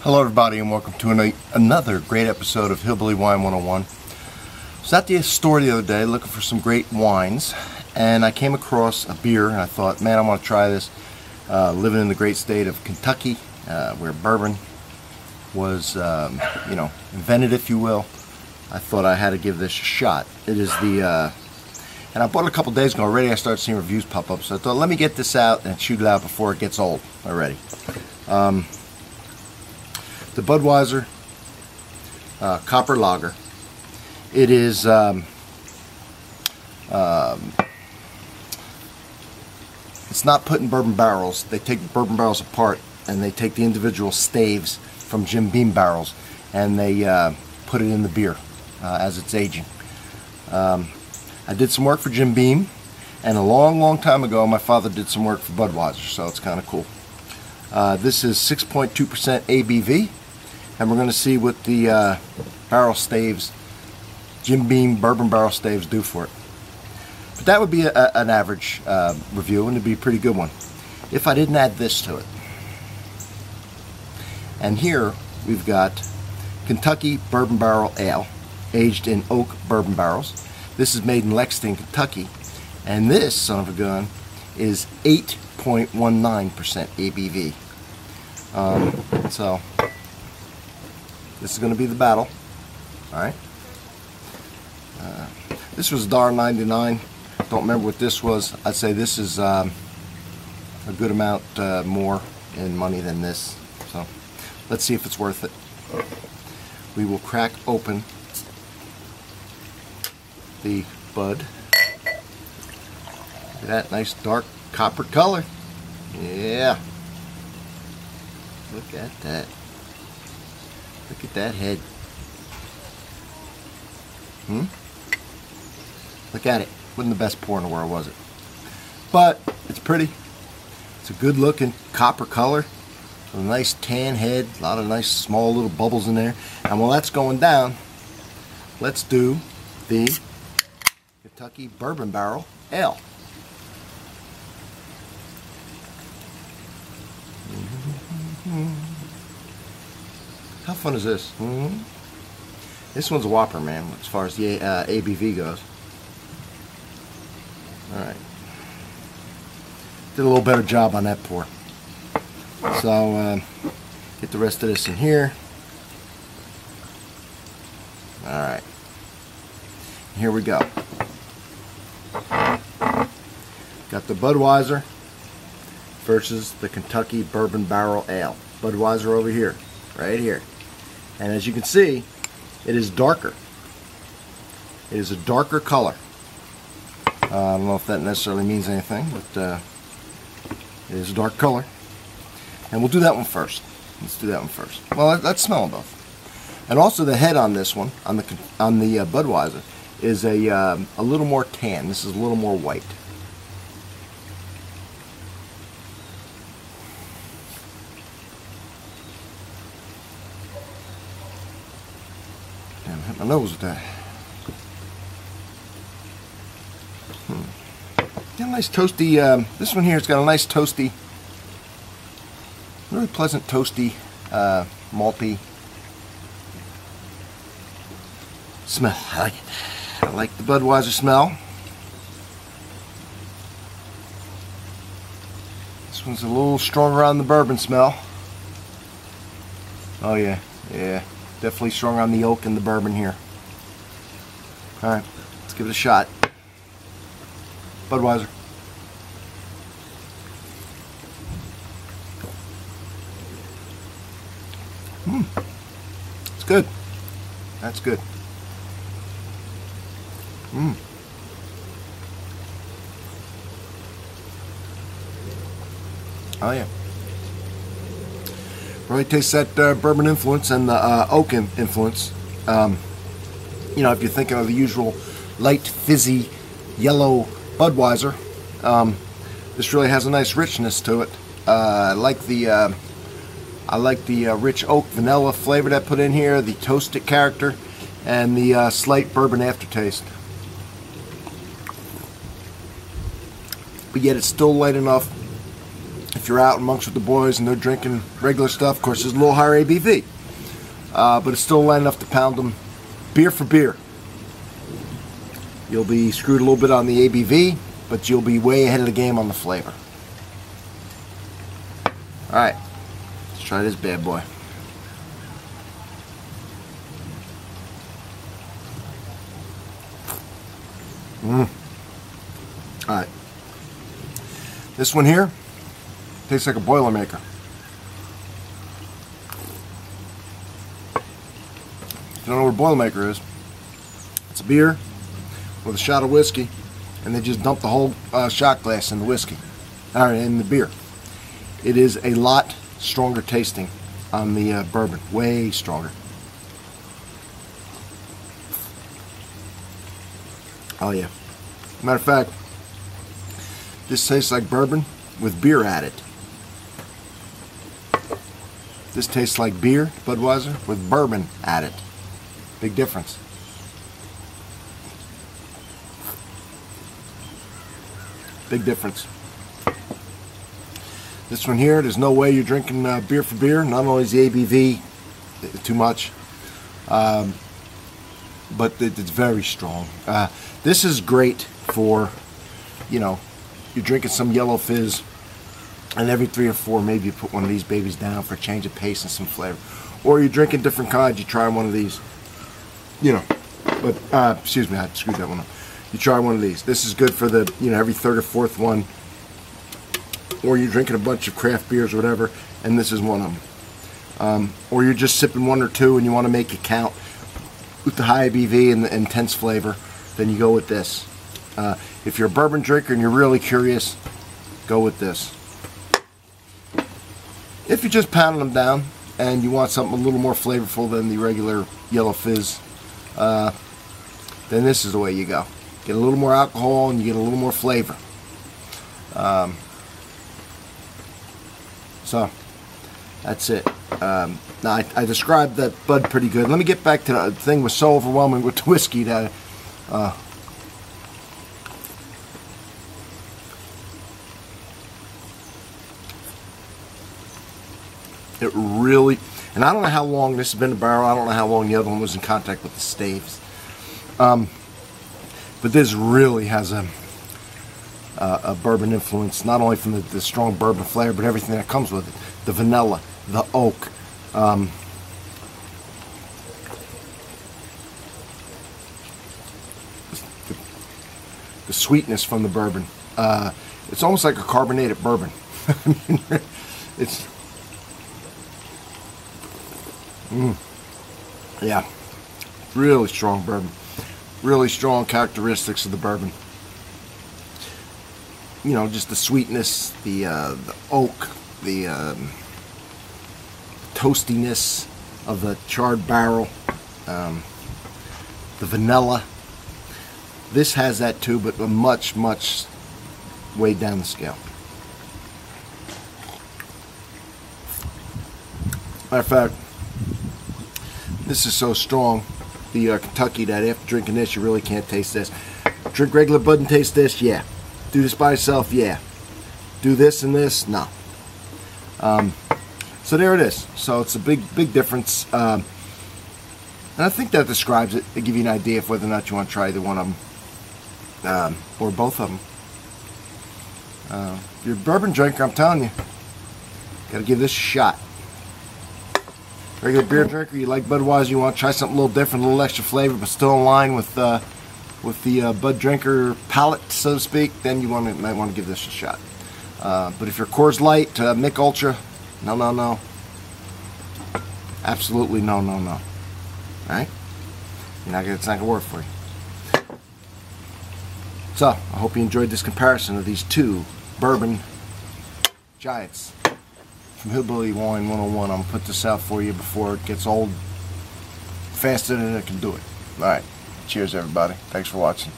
Hello everybody and welcome to another great episode of Hillbilly Wine 101. I was at the store the other day looking for some great wines, and I came across a beer and I thought, man, I want to try this. Living in the great state of Kentucky, where bourbon was invented, if you will, I thought I had to give this a shot. It is the and I bought it a couple days ago. Already I started seeing reviews pop up, so I thought, let me get this out and shoot it out before it gets old already. The Budweiser Copper Lager. It is it's not put in bourbon barrels. They take bourbon barrels apart and they take the individual staves from Jim Beam barrels and they put it in the beer as it's aging. I did some work for Jim Beam, and a long time ago my father did some work for Budweiser, so it's kind of cool. This is 6.2% ABV. And we're going to see what the barrel staves, Jim Beam bourbon barrel staves, do for it. But that would be an average review, and it'd be a pretty good one if I didn't add this to it. And here we've got Kentucky Bourbon Barrel Ale, aged in oak bourbon barrels. This is made in Lexington, Kentucky, and this son of a gun is 8.19% ABV. So this is going to be the battle. Alright. This was $1.99. Don't remember what this was. I'd say this is a good amount more in money than this. So let's see if it's worth it. We will crack open the Bud. Look at that nice dark copper color. Yeah. Look at that. Look at that head. Look at it. Wasn't the best pour in the world, was it? But it's pretty. It's a good looking copper color. A nice tan head. A lot of nice small little bubbles in there. And while that's going down, let's do the Kentucky Bourbon Barrel Ale. How fun is this? This one's a whopper, man, as far as the ABV goes. Alright. Did a little better job on that pour. So, get the rest of this in here. Alright. Here we go. Got the Budweiser versus the Kentucky Bourbon Barrel Ale. Budweiser over here, right here. And as you can see, it is darker. It is a darker color. I don't know if that necessarily means anything, but it is a dark color. And we'll do that one first. Let's do that one first. Well, let's smell them both. And also the head on this one, on the Budweiser, is a little more tan. This is a little more white. Damn, hit my nose with that. Got a nice toasty, this one here has got a nice toasty, really pleasant toasty, malty smell. I like it. I like the Budweiser smell. This one's a little stronger on the bourbon smell. Oh yeah, yeah. Definitely stronger on the oak and the bourbon here. Alright, let's give it a shot. Budweiser. It's good. That's good. Oh yeah. Really tastes that bourbon influence and the oak influence. You know, if you're thinking of the usual light, fizzy, yellow Budweiser, this really has a nice richness to it. I like the rich oak vanilla flavor that I put in here, the toasted character, and the slight bourbon aftertaste. But yet it's still light enough. It if you're out amongst with the boys and they're drinking regular stuff, of course, there's a little higher ABV. But it's still light enough to pound them. Beer for beer. You'll be screwed a little bit on the ABV, but you'll be way ahead of the game on the flavor. Alright, let's try this bad boy. Alright. This one here tastes like a Boilermaker. If you don't know what a Boilermaker is, it's a beer with a shot of whiskey, and they just dump the whole shot glass in the whiskey, or in the beer. It is a lot stronger tasting on the bourbon, way stronger. Oh yeah. Matter of fact, this tastes like bourbon with beer added. This tastes like beer, Budweiser, with bourbon added. Big difference. Big difference. This one here, there's no way you're drinking beer for beer. Not only is the ABV too much, but it's very strong. This is great for, you know, you're drinking some yellow fizz, and every 3 or 4 maybe you put one of these babies down for a change of pace and some flavor. Or you're drinking different kinds, you try one of these, you know. But, excuse me, I screwed that one up. You try one of these. This is good for the, you know, every 3rd or 4th one. Or you're drinking a bunch of craft beers or whatever, and this is one of them. Or you're just sipping 1 or 2 and you want to make it count with the high ABV and the intense flavor, then you go with this. If you're a bourbon drinker and you're really curious, go with this. If you're just pounding them down and you want something a little more flavorful than the regular yellow fizz, then this is the way you go. Get a little more alcohol and you get a little more flavor. So that's it. Now I described that Bud pretty good. Let me get back to the thing was so overwhelming with the whiskey that it really, and I don't know how long this has been in the barrel. I don't know how long the other one was in contact with the staves. But this really has a bourbon influence, not only from the strong bourbon flavor, but everything that comes with it. The vanilla, the oak, the sweetness from the bourbon. It's almost like a carbonated bourbon. I mean, it's yeah, really strong bourbon. Really strong characteristics of the bourbon. You know, just the sweetness, the oak, the toastiness of the charred barrel, the vanilla. This has that too, but a much way down the scale. Matter of fact, this is so strong, the Kentucky, that after drinking this, you really can't taste this. Drink regular Bud and taste this, yeah. Do this by itself, yeah. Do this and this, no. So there it is. So it's a big difference. And I think that describes it. To give you an idea of whether or not you want to try either one of them, or both of them. If you're a bourbon drinker, I'm telling you, got to give this a shot. Regular beer drinker, you like Budweiser, you want to try something a little different, a little extra flavor, but still in line with the Bud drinker palate, so to speak, then you might want to give this a shot. But if you're Coors Light, Mick Ultra, no. Absolutely no. Alright? It's not going to work for you. So, I hope you enjoyed this comparison of these two bourbon giants from Hillbilly Wine 101. I'm going to put this out for you before it gets old faster than it can do it. Alright. Cheers, everybody. Thanks for watching.